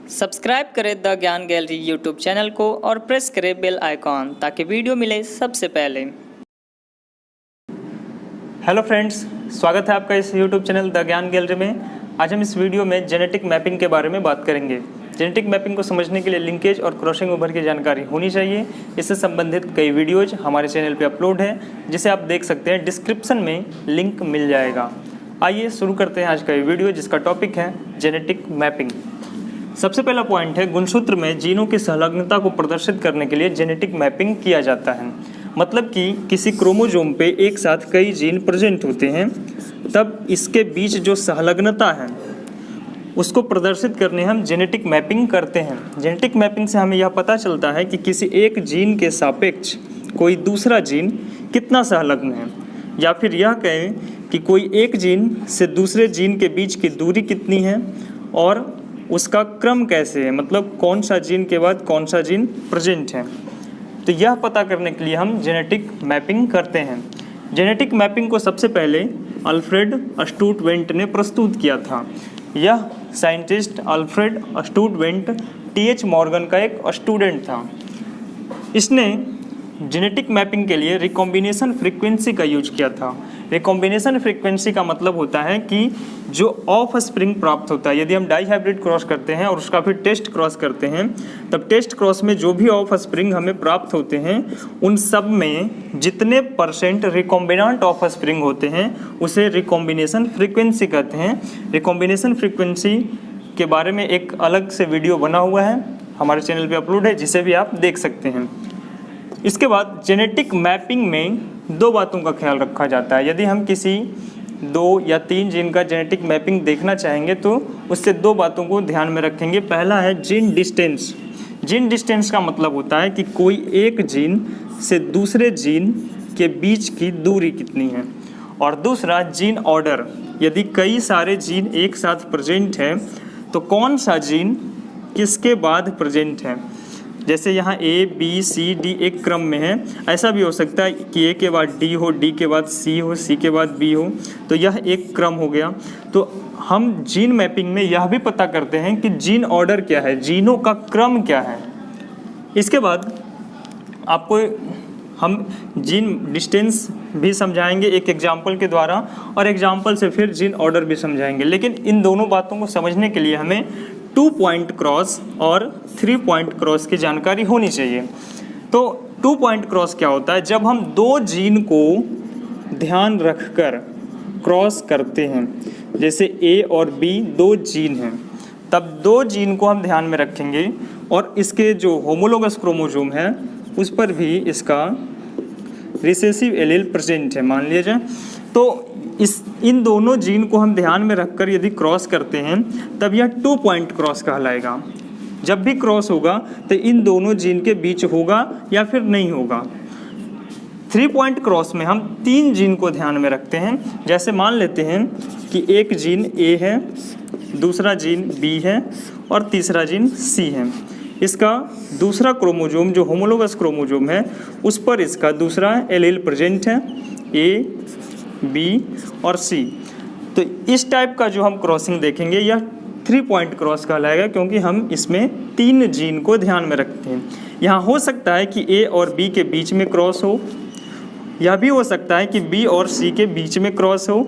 Subscribe करें the ज्ञान gallery YouTube channel को और प्रेस करें बेल आइकॉन ताकि वीडियो मिले सबसे पहले। हेलो फ्रेंड्स, स्वागत है आपका इस यूट्यूब चैनल द ज्ञान गैलरी में। आज हम इस वीडियो में जेनेटिक मैपिंग के बारे में बात करेंगे। जेनेटिक मैपिंग को समझने के लिए लिंकेज और क्रॉसिंग ओवर की जानकारी होनी चाहिए। इससे संबंधित कई वीडियोज हमारे चैनल पे अपलोड है, जिसे आप देख सकते हैं। डिस्क्रिप्शन में लिंक मिल जाएगा। आइए शुरू करते हैं आज का ये वीडियो, जिसका टॉपिक है जेनेटिक मैपिंग। सबसे पहला पॉइंट है, गुणसूत्र में जीनों की संलग्नता को प्रदर्शित करने के लिए जेनेटिक मैपिंग किया जाता है। मतलब कि किसी क्रोमोसोम पे एक साथ कई जीन प्रेजेंट होते हैं, तब इसके बीच जो संलग्नता है उसको प्रदर्शित करने हम जेनेटिक मैपिंग करते हैं। जेनेटिक मैपिंग से हमें यह पता चलता है कि किसी एक जीन के सापेक्ष कोई दूसरा जीन कितना संलग्न है, या फिर यह कहें कि कोई एक जीन से दूसरे जीन के बीच की दूरी कितनी है और उसका क्रम कैसे है, मतलब कौन सा जीन के बाद कौन सा जीन प्रेजेंट है। तो यह पता करने के लिए हम जेनेटिक मैपिंग करते हैं। जेनेटिक मैपिंग को सबसे पहले अल्फ्रेड स्टुटवेंट ने प्रस्तुत किया था। यह साइंटिस्ट अल्फ्रेड स्टुटवेंट टीएच मॉर्गन का एक स्टूडेंट था। इसने जेनेटिक मैपिंग के लिए रिकॉम्बिनेशन फ्रीक्वेंसी का यूज किया था। रिकॉम्बिनेशन फ्रीक्वेंसी का मतलब होता है कि जो ऑफ स्प्रिंग प्राप्त होता है, यदि हम डाई हाइब्रिड क्रॉस करते हैं और उसका फिर टेस्ट क्रॉस करते हैं, तब टेस्ट क्रॉस में जो भी ऑफ स्प्रिंग हमें प्राप्त होते हैं, उन सब में जितने % रिकॉम्बिनेंट ऑफ स्प्रिंग होते हैं उसे रिकॉम्बिनेशन फ्रीक्वेंसी कहते हैं। रिकॉम्बिनेशन फ्रीक्वेंसी के बारे में एक अलग से वीडियो बना हुआ है, हमारे चैनल पर अपलोड है, जिसे भी आप देख सकते हैं। इसके बाद जेनेटिक मैपिंग में दो बातों का ख्याल रखा जाता है। यदि हम किसी 2 या 3 जीन का जेनेटिक मैपिंग देखना चाहेंगे तो उससे दो बातों को ध्यान में रखेंगे। पहला है जीन डिस्टेंस। जीन डिस्टेंस का मतलब होता है कि कोई एक जीन से दूसरे जीन के बीच की दूरी कितनी है। और दूसरा जीन ऑर्डर, यदि कई सारे जीन एक साथ प्रेजेंट है तो कौन सा जीन किसके बाद प्रेजेंट है। जैसे यहाँ A, B, C, D एक क्रम में है, ऐसा भी हो सकता है कि A के बाद D हो, D के बाद C हो, C के बाद B हो, तो यह एक क्रम हो गया। तो हम जीन मैपिंग में यह भी पता करते हैं कि जीन ऑर्डर क्या है, जीनों का क्रम क्या है। इसके बाद आपको हम जीन डिस्टेंस भी समझाएंगे एक एग्जाम्पल के द्वारा, और एग्जाम्पल से फिर जीन ऑर्डर भी समझाएंगे। लेकिन इन दोनों बातों को समझने के लिए हमें 2 पॉइंट क्रॉस और 3 पॉइंट क्रॉस की जानकारी होनी चाहिए। तो 2 पॉइंट क्रॉस क्या होता है? जब हम दो जीन को ध्यान रखकर क्रॉस करते हैं, जैसे A और B 2 जीन हैं, तब 2 जीन को हम ध्यान में रखेंगे और इसके जो होमोलोगस क्रोमोसोम है उस पर भी इसका रिसेसिव एलील प्रेजेंट है, मान लिया जाए। तो इन दोनों जीन को हम ध्यान में रखकर यदि क्रॉस करते हैं तब यह 2 पॉइंट क्रॉस कहलाएगा। जब भी क्रॉस होगा तो इन दोनों जीन के बीच होगा या फिर नहीं होगा। 3 पॉइंट क्रॉस में हम 3 जीन को ध्यान में रखते हैं। जैसे मान लेते हैं कि एक जीन A है, दूसरा जीन B है और तीसरा जीन C है। इसका दूसरा क्रोमोसोम जो होमोलोगस क्रोमोसोम है उस पर इसका दूसरा एलील प्रेजेंट है, A, B और C। तो इस टाइप का जो हम क्रॉसिंग देखेंगे यह 3 पॉइंट क्रॉस कहलाएगा, क्योंकि हम इसमें 3 जीन को ध्यान में रखते हैं। यहाँ हो सकता है कि A और B के बीच में क्रॉस हो, यह भी हो सकता है कि B और C के बीच में क्रॉस हो,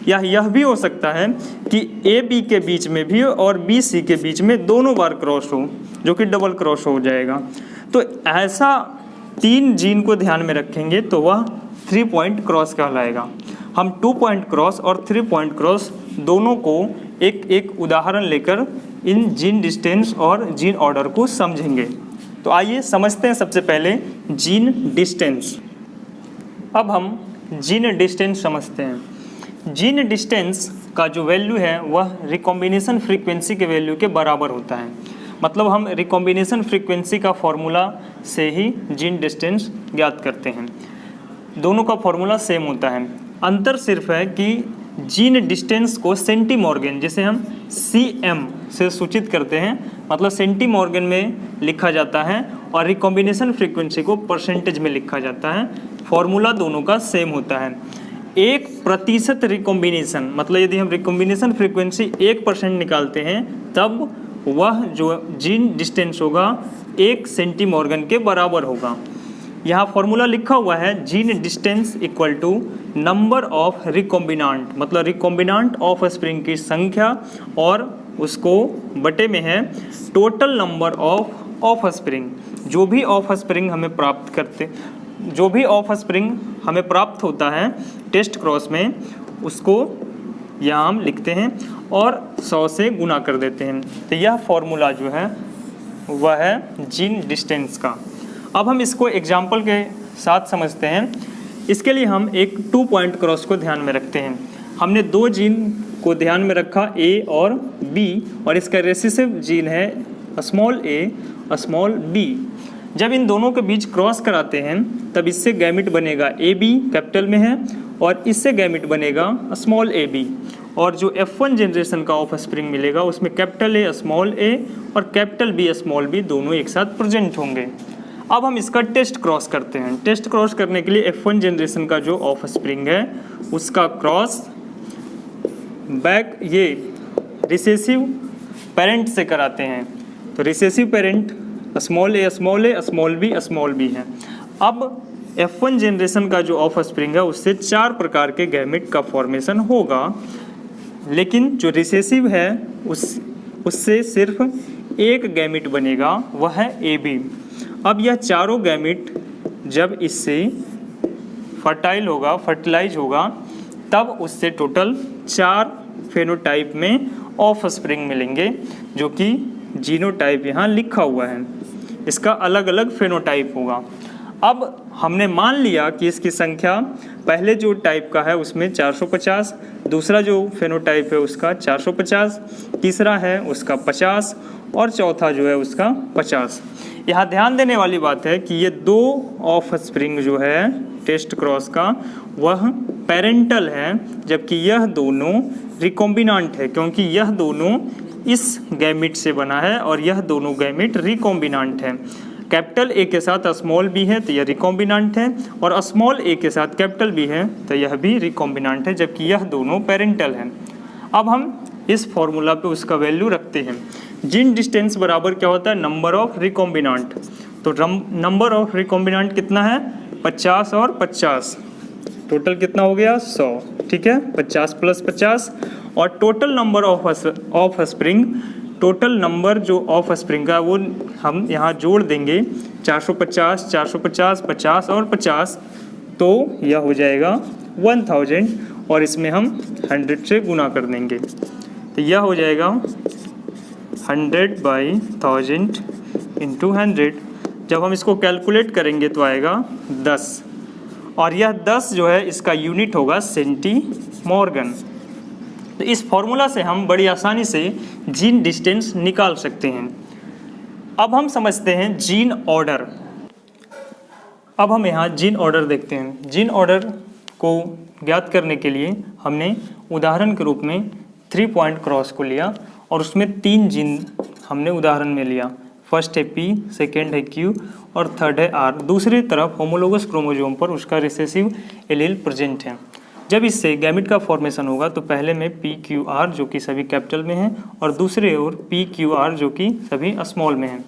या यह भी हो सकता है कि A B के बीच में भी और B C के बीच में दोनों बार क्रॉस हो, जो कि डबल क्रॉस हो जाएगा। तो ऐसा 3 जीन को ध्यान में रखेंगे तो वह 3 पॉइंट क्रॉस कहलाएगा। हम 2 पॉइंट क्रॉस और 3 पॉइंट क्रॉस दोनों को एक एक उदाहरण लेकर इन जीन डिस्टेंस और जीन ऑर्डर को समझेंगे। तो आइए समझते हैं सबसे पहले जीन डिस्टेंस। अब हम जीन डिस्टेंस समझते हैं। जीन डिस्टेंस का जो वैल्यू है वह रिकॉम्बिनेशन फ्रीक्वेंसी के वैल्यू के बराबर होता है। मतलब हम रिकॉम्बिनेशन फ्रीक्वेंसी का फॉर्मूला से ही जीन डिस्टेंस ज्ञात करते हैं। दोनों का फॉर्मूला सेम होता है। अंतर सिर्फ है कि जीन डिस्टेंस को सेंटीमॉर्गन, जिसे हम CM से सूचित करते हैं, मतलब सेंटीमॉर्गन में लिखा जाता है, और रिकॉम्बिनेशन फ्रीक्वेंसी को परसेंटेज में लिखा जाता है। फॉर्मूला दोनों का सेम होता है। 1% रिकॉम्बिनेशन, मतलब यदि हम रिकॉम्बिनेशन फ्रीक्वेंसी 1% निकालते हैं तब वह जो जीन डिस्टेंस होगा 1 सेंटीमॉर्गन के बराबर होगा। यहाँ फॉर्मूला लिखा हुआ है gene distance equal to number of recombinant, मतलब रिकॉम्बिनांट ऑफ स्प्रिंग की संख्या और उसको बटे में है टोटल नंबर ऑफ स्प्रिंग। जो भी ऑफ स्प्रिंग हमें प्राप्त होता है टेस्ट क्रॉस में, उसको यहाँ हम लिखते हैं और 100 से गुना कर देते हैं। तो यह फॉर्मूला जो है वह है जीन डिस्टेंस का। अब हम इसको एग्जाम्पल के साथ समझते हैं। इसके लिए हम एक 2 पॉइंट क्रॉस को ध्यान में रखते हैं। हमने 2 जीन को ध्यान में रखा, ए और बी, और इसका रेसिसिव जीन है स्मॉल ए स्मॉल बी। जब इन दोनों के बीच क्रॉस कराते हैं तब इससे गैमिट बनेगा ए बी, कैपिटल में है, और इससे गैमिट बनेगा स्मॉल ए बी। और जो F1 जनरेशन का ऑफ स्प्रिंग मिलेगा उसमें कैपिटल ए स्मॉल ए और कैपिटल बी स्मॉल बी दोनों एक साथ प्रेजेंट होंगे। अब हम इसका टेस्ट क्रॉस करते हैं। टेस्ट क्रॉस करने के लिए F1 जनरेशन का जो ऑफ स्प्रिंग है उसका क्रॉस बैक ये रिसेसिव पेरेंट से कराते हैं। तो रिसेसिव पेरेंट स्मॉल ए स्मॉल बी है। अब F1 जनरेशन का जो ऑफ स्प्रिंग है उससे 4 प्रकार के गैमेट का फॉर्मेशन होगा, लेकिन जो रिसेसिव है उससे सिर्फ एक गैमेट बनेगा, वह है ए बी। अब यह चारों गैमेट जब इससे फर्टिलाइज होगा तब उससे टोटल 4 फेनोटाइप में ऑफ स्प्रिंग मिलेंगे, जो कि जीनोटाइप यहाँ लिखा हुआ है। इसका अलग अलग फेनोटाइप होगा। अब हमने मान लिया कि इसकी संख्या पहले जो टाइप का है उसमें 450, दूसरा जो फेनोटाइप है उसका 450, तीसरा है उसका 50 और चौथा जो है उसका 50। यहाँ ध्यान देने वाली बात है कि ये 2 ऑफ स्प्रिंग जो है टेस्ट क्रॉस का वह पेरेंटल है, जबकि यह दोनों रिकॉम्बिनांट है, क्योंकि यह दोनों इस गैमिट से बना है और यह दोनों गैमिट रिकॉम्बिनांट है। कैपिटल ए के साथ स्मॉल बी है तो यह रिकॉम्बिनांट है, और स्मॉल ए के साथ कैपिटल बी है तो यह भी रिकॉम्बिनांट है, जबकि यह दोनों पेरेंटल हैं। अब हम इस फॉर्मूला पे उसका वैल्यू रखते हैं। जीन डिस्टेंस बराबर क्या होता है, नंबर ऑफ रिकॉम्बिनांट। तो नंबर ऑफ रिकॉम्बिनांट कितना है, 50 और 50, टोटल कितना हो गया 100, ठीक है, 50 + 50। और total number of spring, total number जो ऑफ स्प्रिंग का वो हम यहाँ जोड़ देंगे 450, 450, 50 और 50, तो यह हो जाएगा 1000, और इसमें हम 100 से गुना कर देंगे तो यह हो जाएगा 100/1000 × 100। जब हम इसको कैलकुलेट करेंगे तो आएगा 10, और यह 10 जो है इसका यूनिट होगा सेंटीमॉर्गन। तो इस फॉर्मूला से हम बड़ी आसानी से जीन डिस्टेंस निकाल सकते हैं। अब हम समझते हैं जीन ऑर्डर। अब हम यहाँ जीन ऑर्डर देखते हैं। जीन ऑर्डर को ज्ञात करने के लिए हमने उदाहरण के रूप में 3 पॉइंट क्रॉस को लिया और उसमें 3 जीन हमने उदाहरण में लिया। फर्स्ट है P, सेकेंड है Q और थर्ड है R। दूसरी तरफ होमोलोगस क्रोमोसोम पर उसका रिसेसिव एलील प्रेजेंट है। जब इससे गैमेट का फॉर्मेशन होगा तो पहले में PQR जो कि सभी कैपिटल में है और दूसरे ओर PQR जो कि सभी स्मॉल में है।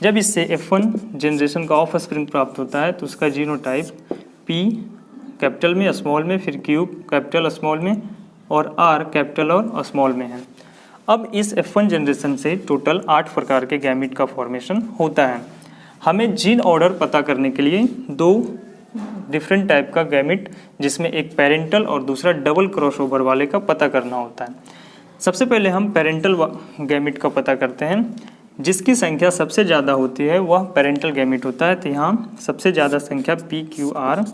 जब इससे F1 जनरेशन का ऑफ स्प्रिंग प्राप्त होता है तो उसका जीनोटाइप P कैपिटल में, स्मॉल में, फिर Q कैपिटल स्मॉल में और R कैपिटल और स्मॉल में है। अब इस F1 जनरेशन से टोटल 8 प्रकार के गैमेट का फॉर्मेशन होता है। हमें जीन ऑर्डर पता करने के लिए 2 डिफरेंट टाइप का गैमेट, जिसमें एक पेरेंटल और दूसरा डबल क्रॉसओवर वाले का पता करना होता है। सबसे पहले हम पेरेंटल गैमेट का पता करते हैं। जिसकी संख्या सबसे ज़्यादा होती है वह पेरेंटल गैमेट होता है। तो यहाँ सबसे ज़्यादा संख्या PQR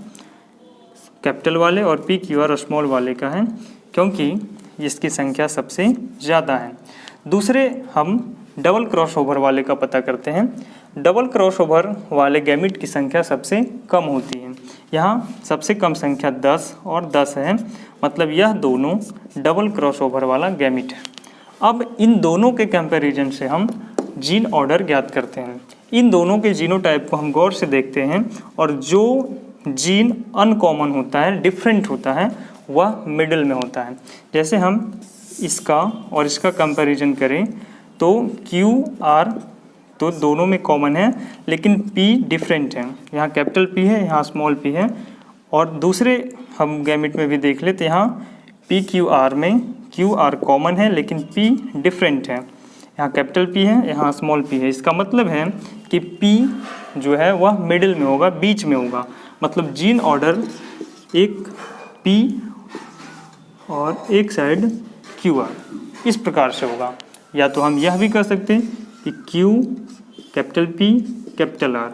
कैपिटल वाले और PQR स्मॉल वाले का है, क्योंकि इसकी संख्या सबसे ज़्यादा है। दूसरे हम डबल क्रॉसओवर वाले का पता करते हैं। डबल क्रॉसओवर वाले गैमेट की संख्या सबसे कम होती है। यहाँ सबसे कम संख्या 10 और 10 है, मतलब यह दोनों डबल क्रॉसओवर वाला गैमेट है। अब इन दोनों के कंपैरिजन से हम जीन ऑर्डर ज्ञात करते हैं। इन दोनों के जीनोटाइप को हम गौर से देखते हैं और जो जीन अनकॉमन होता है, डिफरेंट होता है, वह मिडिल में होता है। जैसे हम इसका और इसका कंपैरिजन करें तो क्यू आर तो दोनों में कॉमन है, लेकिन पी डिफरेंट है। यहाँ कैपिटल पी है, यहाँ स्मॉल पी है। और दूसरे हम गैमेट में भी देख लेते, यहाँ पी क्यू आर में क्यू आर कॉमन है लेकिन पी डिफरेंट है। यहाँ कैपिटल पी है, यहाँ स्मॉल पी है। इसका मतलब है कि पी जो है वह मिडिल में होगा, बीच में होगा। मतलब जीन ऑर्डर एक पी और एक साइड क्यू आर इस प्रकार से होगा। या तो हम यह भी कर सकते हैं कि Q capital P capital R,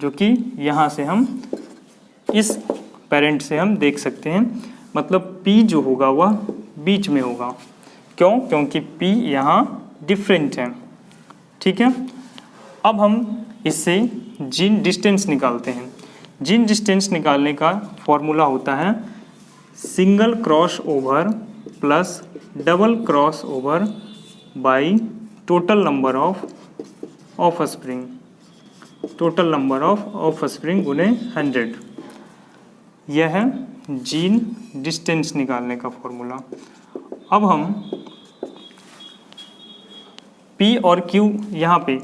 जो कि यहाँ से हम इस पेरेंट से हम देख सकते हैं। मतलब P जो होगा वह बीच में होगा। क्यों? क्योंकि P यहाँ डिफरेंट है। ठीक है, अब हम इससे जीन डिस्टेंस निकालते हैं। जीन डिस्टेंस निकालने का फॉर्मूला होता है single cross over plus double cross over by total number of offspring, total number of offspring गुने 100। यह है जीन डिस्टेंस निकालने का फॉर्मूला। अब हम P और Q, यहाँ पे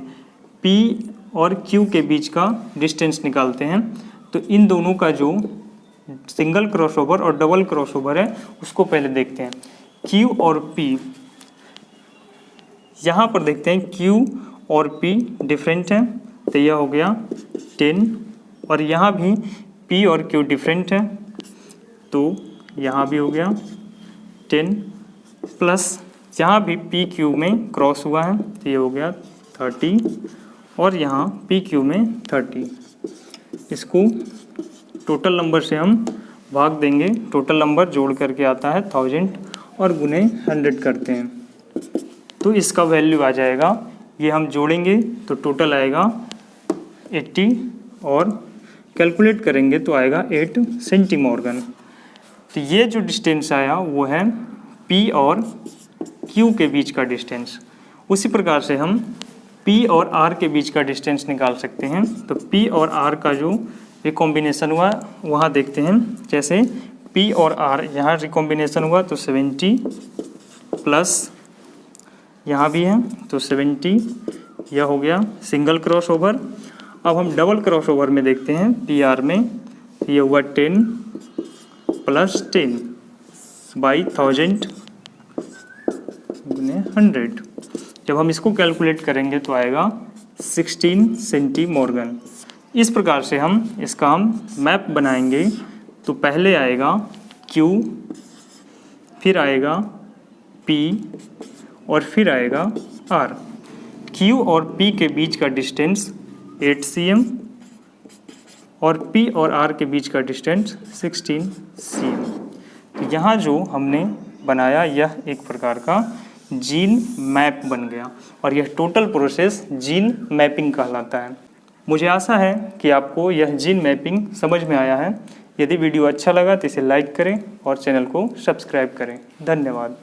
P और Q के बीच का डिस्टेंस निकालते हैं। तो इन दोनों का जो सिंगल क्रॉसओवर और डबल क्रॉसओवर है उसको पहले देखते हैं। Q और P, यहाँ पर देखते हैं Q और P डिफरेंट है, तो यह हो गया 10। और यहाँ भी P और Q डिफरेंट है, तो यहाँ भी हो गया 10 प्लस यहाँ भी पी क्यू में क्रॉस हुआ है, तो ये हो गया 30 और यहाँ पी क्यू में 30। इसको टोटल नंबर से हम भाग देंगे। टोटल नंबर जोड़ करके आता है 1000 और गुने 100 करते हैं तो इसका वैल्यू आ जाएगा। ये हम जोड़ेंगे तो टोटल आएगा 80 और कैलकुलेट करेंगे तो आएगा 8 सेंटीमॉर्गन। तो ये जो डिस्टेंस आया वो है P और Q के बीच का डिस्टेंस। उसी प्रकार से हम P और R के बीच का डिस्टेंस निकाल सकते हैं। तो P और R का जो रिकॉम्बिनेशन हुआ वहाँ देखते हैं। जैसे P और R यहाँ रिकॉम्बिनेशन हुआ तो 70 प्लस यहाँ भी है तो 70, यह हो गया सिंगल क्रॉस ओवर। अब हम डबल क्रॉस ओवर में देखते हैं पी आर में, ये हुआ 10 प्लस 10 बाई 1000 गुने 100। जब हम इसको कैलकुलेट करेंगे तो आएगा 16 सेंटीमॉर्गन। इस प्रकार से इसका हम मैप बनाएंगे। तो पहले आएगा Q, फिर आएगा P और फिर आएगा R। Q और P के बीच का डिस्टेंस 8 cm और P और R के बीच का डिस्टेंस 16 cm। तो यहाँ जो हमने बनाया यह एक प्रकार का जीन मैप बन गया और यह टोटल प्रोसेस जीन मैपिंग कहलाता है। मुझे आशा है कि आपको यह जीन मैपिंग समझ में आया है। यदि वीडियो अच्छा लगा तो इसे लाइक करें और चैनल को सब्सक्राइब करें। धन्यवाद।